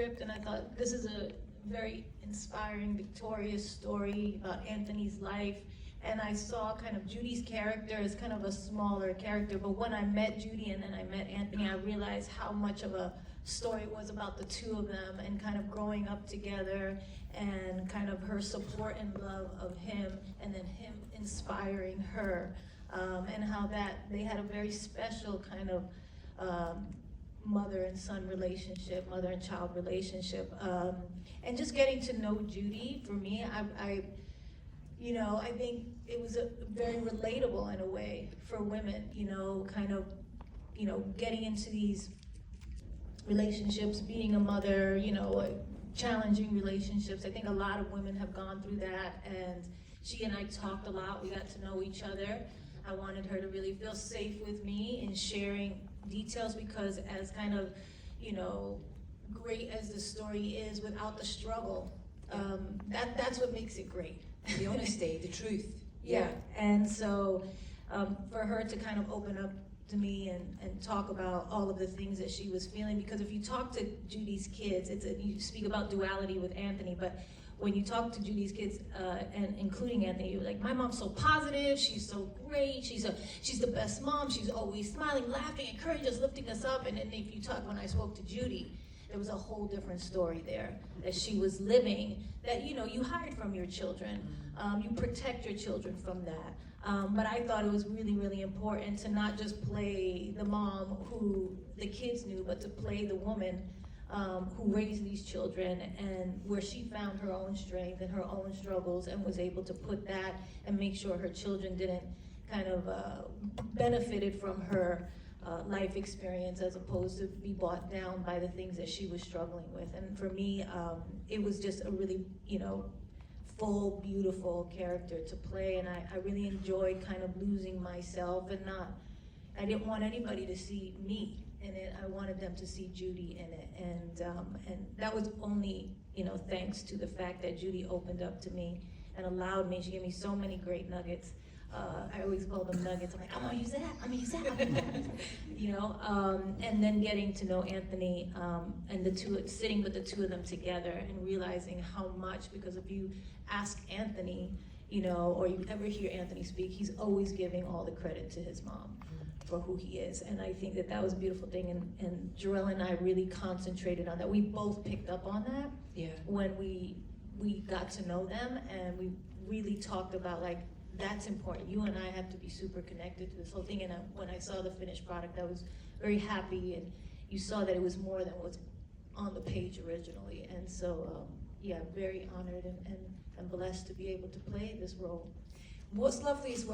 script, and I thought this is a very inspiring, victorious story about Anthony's life. And I saw kind of Judy's character as kind of a smaller character, but when I met Judy and then I met Anthony, I realized how much of a story it was about the two of them and kind of growing up together and kind of her support and love of him and then him inspiring her, and how that they had a very special kind of mother and son relationship, mother and child relationship, and just getting to know Judy, for me, I think it was very relatable in a way for women, kind of, getting into these relationships, being a mother, challenging relationships. I think a lot of women have gone through that, and she and I talked a lot. We got to know each other. I wanted her to really feel safe with me in sharing details, because as kind of, great as the story is, without the struggle, that's what makes it great. The honesty, the truth. Yeah, and so for her to kind of open up to me and talk about all of the things that she was feeling, because if you talk to Judy's kids, you speak about duality with Anthony, but when you talk to Judy's kids, and including Anthony, you're like, my mom's so positive, she's so great, she's the best mom, she's always smiling, laughing, encouraging us, lifting us up. And then if you talk, when I spoke to Judy, there was a whole different story there that she was living, that you hide from your children, you protect your children from that. But I thought it was really, really important to not just play the mom who the kids knew, but to play the woman who raised these children, and where she found her own strength and her own struggles and was able to put that and make sure her children didn't kind of benefited from her life experience, as opposed to be brought down by the things that she was struggling with. And for me, it was just a really, full, beautiful character to play, and I really enjoyed kind of losing myself, and I didn't want anybody to see me in it. I wanted them to see Judy in it, and that was only, thanks to the fact that Judy opened up to me and allowed me. She gave me so many great nuggets. I always call them nuggets. I'm like, I'm gonna use that. And then getting to know Anthony, and sitting with the two of them together and realizing how much, because if you ask Anthony, or you ever hear Anthony speak, he's always giving all the credit to his mom for who he is. And I think that was a beautiful thing, and Jarrell and I really concentrated on that. We both picked up on that when we got to know them, and we really talked about, like, that's important. You and I have to be super connected to this whole thing. And when I saw the finished product, I was very happy, and you saw that it was more than was on the page originally. And so, very honored and blessed to be able to play this role. What's lovely is